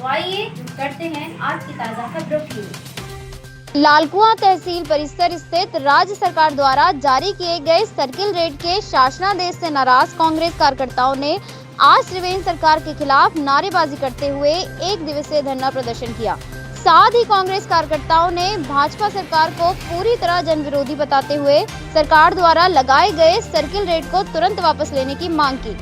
तो आइए करते हैं आज की ताजा खबरों की। लालकुआं तहसील परिसर स्थित राज्य सरकार द्वारा जारी किए गए सर्किल रेट के शासनादेश से नाराज कांग्रेस कार्यकर्ताओं ने आज त्रिवेंद्र सरकार के खिलाफ नारेबाजी करते हुए एक दिवसीय धरना प्रदर्शन किया। साथ ही कांग्रेस कार्यकर्ताओं ने भाजपा सरकार को पूरी तरह जन विरोधी बताते हुए सरकार द्वारा लगाए गए सर्किल रेट को तुरंत वापस लेने की मांग की।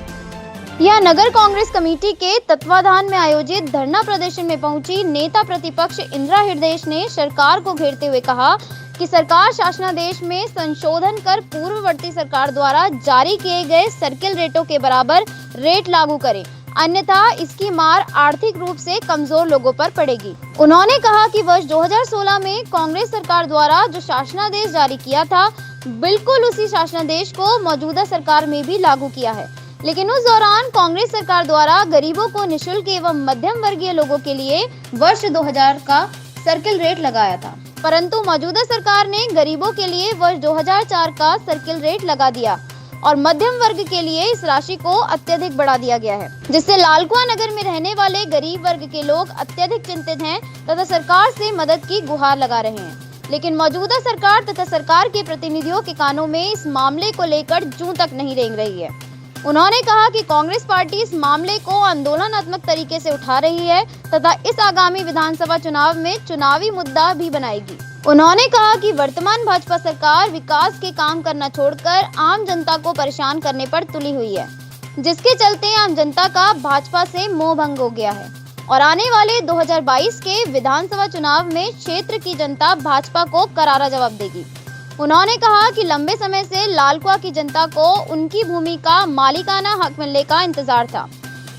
यह नगर कांग्रेस कमेटी के तत्वाधान में आयोजित धरना प्रदर्शन में पहुंची नेता प्रतिपक्ष इंदिरा हृदयेश ने सरकार को घेरते हुए कहा कि सरकार शासनादेश में संशोधन कर पूर्ववर्ती सरकार द्वारा जारी किए गए सर्किल रेटों के बराबर रेट लागू करे, अन्यथा इसकी मार आर्थिक रूप से कमजोर लोगों पर पड़ेगी। उन्होंने कहा कि वर्ष 2016 में कांग्रेस सरकार द्वारा जो शासनादेश जारी किया था, बिल्कुल उसी शासनादेश को मौजूदा सरकार में भी लागू किया है, लेकिन उस दौरान कांग्रेस सरकार द्वारा गरीबों को निःशुल्क एवं मध्यम वर्गीय लोगों के लिए वर्ष 2000 का सर्किल रेट लगाया था, परंतु मौजूदा सरकार ने गरीबों के लिए वर्ष 2004 का सर्किल रेट लगा दिया और मध्यम वर्ग के लिए इस राशि को अत्यधिक बढ़ा दिया गया है, जिससे लालकुआं नगर में रहने वाले गरीब वर्ग के लोग अत्यधिक चिंतित हैं तथा सरकार से मदद की गुहार लगा रहे हैं। लेकिन मौजूदा सरकार तथा सरकार के प्रतिनिधियों के कानों में इस मामले को लेकर जूं तक नहीं रेंग रही है। उन्होंने कहा कि कांग्रेस पार्टी इस मामले को आंदोलनात्मक तरीके से उठा रही है तथा इस आगामी विधानसभा चुनाव में चुनावी मुद्दा भी बनाएगी। उन्होंने कहा कि वर्तमान भाजपा सरकार विकास के काम करना छोड़कर आम जनता को परेशान करने पर तुली हुई है, जिसके चलते आम जनता का भाजपा से मोह भंग हो गया है और आने वाले 2022 के विधानसभा चुनाव में क्षेत्र की जनता भाजपा को करारा जवाब देगी। उन्होंने कहा कि लंबे समय से लालकुआं की जनता को उनकी भूमि का मालिकाना हक मिलने का इंतजार था,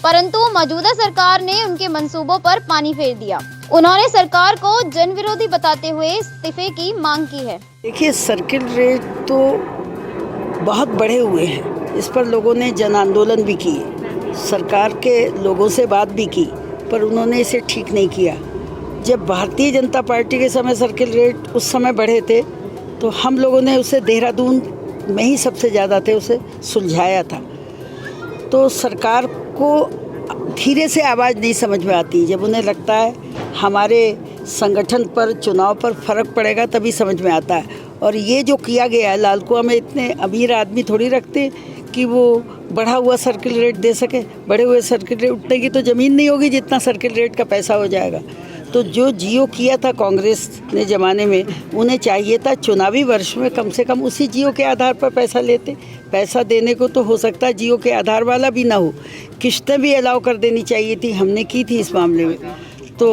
परंतु मौजूदा सरकार ने उनके मंसूबों पर पानी फेर दिया। उन्होंने सरकार को जन विरोधी बताते हुए इस्तीफे की मांग की है। देखिए, सर्किल रेट तो बहुत बढ़े हुए हैं, इस पर लोगों ने जन आंदोलन भी किए, सरकार के लोगों से बात भी की, पर उन्होंने इसे ठीक नहीं किया। जब भारतीय जनता पार्टी के समय सर्किल रेट उस समय बढ़े थे तो हम लोगों ने उसे देहरादून में ही सबसे ज़्यादा थे उसे सुलझाया था। तो सरकार को धीरे से आवाज़ नहीं समझ में आती, जब उन्हें लगता है हमारे संगठन पर चुनाव पर फर्क पड़ेगा तभी समझ में आता है। और ये जो किया गया है, लालकुआं में इतने अमीर आदमी थोड़ी रखते कि वो बढ़ा हुआ सर्किल रेट दे सके। बढ़े हुए सर्किल रेट उठने की तो ज़मीन नहीं होगी जितना सर्किल रेट का पैसा हो जाएगा। तो जो जियो किया था कांग्रेस ने ज़माने में, उन्हें चाहिए था चुनावी वर्ष में कम से कम उसी जियो के आधार पर पैसा लेते। पैसा देने को तो हो सकता है जियो के आधार वाला भी ना हो, किस्तें भी अलाउ कर देनी चाहिए थी, हमने की थी इस मामले में। तो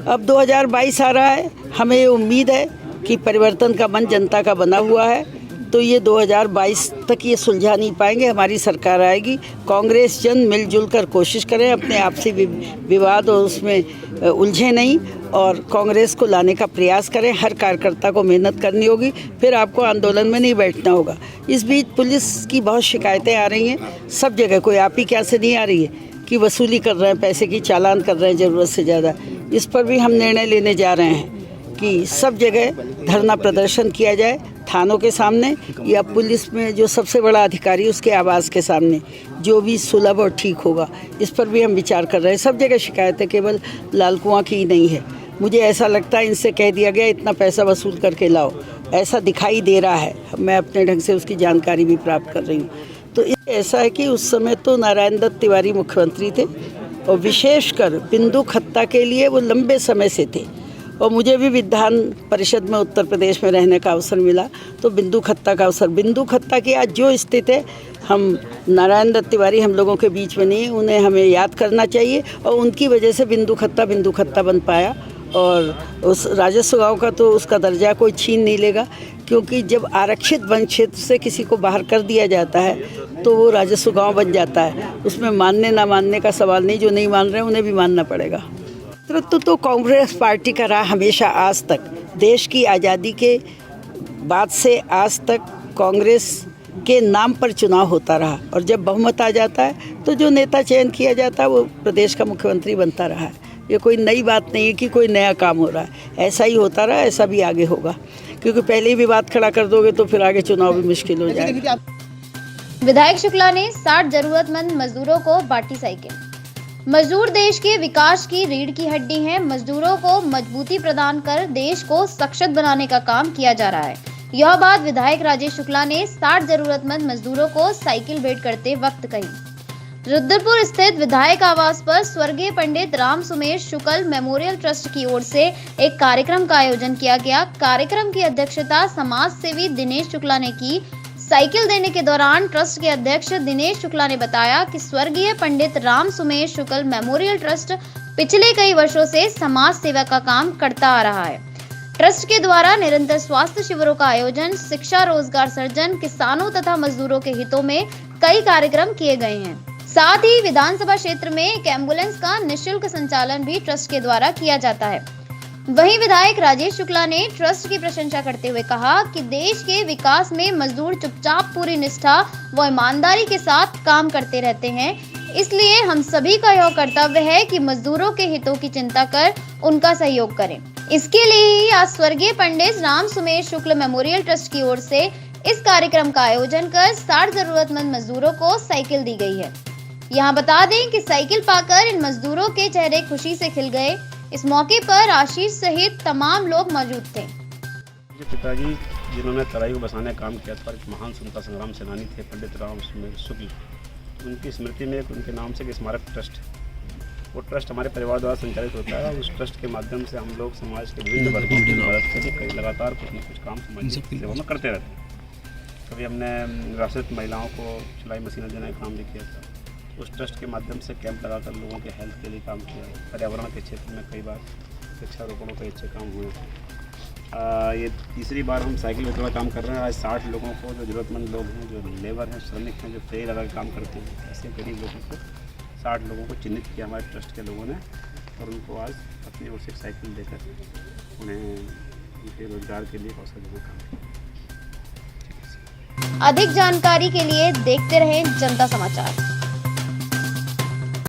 अब 2022 आ रहा है, हमें ये उम्मीद है कि परिवर्तन का मन जनता का बना हुआ है, तो ये 2022 तक ये सुलझा नहीं पाएंगे। हमारी सरकार आएगी, कांग्रेस जन मिलजुल कर कोशिश करें, अपने आपसी विवाद और उसमें उलझे नहीं और कांग्रेस को लाने का प्रयास करें। हर कार्यकर्ता को मेहनत करनी होगी, फिर आपको आंदोलन में नहीं बैठना होगा। इस बीच पुलिस की बहुत शिकायतें आ रही हैं सब जगह, कोई आप ही क्या से नहीं आ रही है कि वसूली कर रहे हैं, पैसे की चालान कर रहे हैं ज़रूरत से ज़्यादा। इस पर भी हम निर्णय लेने जा रहे हैं कि सब जगह धरना प्रदर्शन किया जाए, थानों के सामने या पुलिस में जो सबसे बड़ा अधिकारी उसके आवास के सामने, जो भी सुलभ और ठीक होगा। इस पर भी हम विचार कर रहे हैं। सब जगह शिकायतें केवल लालकुआं की ही नहीं है। मुझे ऐसा लगता है इनसे कह दिया गया इतना पैसा वसूल करके लाओ, ऐसा दिखाई दे रहा है। मैं अपने ढंग से उसकी जानकारी भी प्राप्त कर रही हूँ। तो ऐसा है कि उस समय तो नारायण दत्त तिवारी मुख्यमंत्री थे और विशेषकर बिंदु खत्ता के लिए वो लंबे समय से थे और मुझे भी विधान परिषद में उत्तर प्रदेश में रहने का अवसर मिला, तो बिंदु खत्ता का अवसर, बिंदु खत्ता की आज जो स्थिति है, हम नारायण दत्त तिवारी हम लोगों के बीच में नहीं, उन्हें हमें याद करना चाहिए और उनकी वजह से बिंदु खत्ता बन पाया। और उस राजस्व गाँव का तो उसका दर्जा कोई छीन नहीं लेगा, क्योंकि जब आरक्षित वन क्षेत्र से किसी को बाहर कर दिया जाता है तो वो राजस्व गाँव बन जाता है। उसमें मानने ना मानने का सवाल नहीं, जो नहीं मान रहे हैं उन्हें भी मानना पड़ेगा। तो कांग्रेस पार्टी का रहा हमेशा आज तक। देश की आज़ादी के बाद से आज तक कांग्रेस के नाम पर चुनाव होता रहा और जब बहुमत आ जाता है तो जो नेता चयन किया जाता है वो प्रदेश का मुख्यमंत्री बनता रहा है। ये कोई नई बात नहीं है कि कोई नया काम हो रहा है, ऐसा ही होता रहा, ऐसा भी आगे होगा, क्योंकि पहले ही विवाद खड़ा कर दोगे तो फिर आगे चुनाव भी मुश्किल हो जाएगा। विधायक शुक्ला ने 60 जरूरतमंद मजदूरों को बांटी साइकिल। मजदूर देश के विकास की रीढ़ की हड्डी हैं। मजदूरों को मजबूती प्रदान कर देश को सशक्त बनाने का काम किया जा रहा है। यह बात विधायक राजेश शुक्ला ने 60 जरूरतमंद मजदूरों को साइकिल भेंट करते वक्त कही। रुद्रपुर स्थित विधायक आवास पर स्वर्गीय पंडित राम सुमेश शुक्ल मेमोरियल ट्रस्ट की ओर से एक कार्यक्रम का आयोजन किया गया। कार्यक्रम की अध्यक्षता समाज सेवी दिनेश शुक्ला ने की। साइकिल देने के दौरान ट्रस्ट के अध्यक्ष दिनेश शुक्ला ने बताया कि स्वर्गीय पंडित राम सुमेश शुक्ल मेमोरियल ट्रस्ट पिछले कई वर्षों से समाज सेवा का काम करता आ रहा है। ट्रस्ट के द्वारा निरंतर स्वास्थ्य शिविरों का आयोजन, शिक्षा, रोजगार सृजन, किसानों तथा मजदूरों के हितों में कई कार्यक्रम किए गए हैं। साथ ही विधानसभा क्षेत्र में एक एम्बुलेंस का निःशुल्क संचालन भी ट्रस्ट के द्वारा किया जाता है। वहीं विधायक राजेश शुक्ला ने ट्रस्ट की प्रशंसा करते हुए कहा कि देश के विकास में मजदूर चुपचाप पूरी निष्ठा व ईमानदारी के साथ काम करते रहते हैं। इसलिए हम सभी का यह कर्तव्य है कि मजदूरों के हितों की चिंता कर उनका सहयोग करें। इसके लिए ही आज स्वर्गीय पंडित राम सुमेश शुक्ल मेमोरियल ट्रस्ट की ओर से इस कार्यक्रम का आयोजन कर 60 जरूरतमंद मजदूरों को साइकिल दी गई है। यहाँ बता दें कि साइकिल पाकर इन मजदूरों के चेहरे खुशी से खिल गए। इस मौके पर आशीष सहित तमाम लोग मौजूद थे। पिताजी जिन्होंने तराई को बसाने का काम किया था, एक महान स्वतंत्रता संग्राम सेनानी थे पंडित राम सुमेश शुक्ल। उनकी स्मृति में उनके नाम से एक स्मारक ट्रस्ट, वो ट्रस्ट हमारे परिवार द्वारा संचालित होता है। उस ट्रस्ट के माध्यम से हम लोग समाज के विभिन्न वर्गों की मदद से कई लगातार कुछ न कुछ काम समाज की सेवा में करते रहते हैं। कभी हमने निराश्रित महिलाओं को सिलाई मशीनें देने का काम भी किया था। उस ट्रस्ट के माध्यम से कैंप लगाकर लोगों के हेल्थ के लिए काम किया। पर्यावरण के क्षेत्र में कई बार वृक्षारोपणों के अच्छे काम हुए। ये तीसरी बार हम साइकिल वितरण काम कर रहे हैं। आज 60 लोगों को, जो ज़रूरतमंद लोग हैं, जो लेबर हैं, श्रमिक हैं, जो फेरी लगा काम करते हैं, ऐसे गरीब लोगों को 60 लोगों को चिन्हित किया हमारे ट्रस्ट के लोगों ने और उनको आज अपनी ओर से साइकिल देकर उन्हें उनके रोजगार के लिए अवसर देने का काम किया। अधिक जानकारी के लिए देखते रहें जनता समाचार।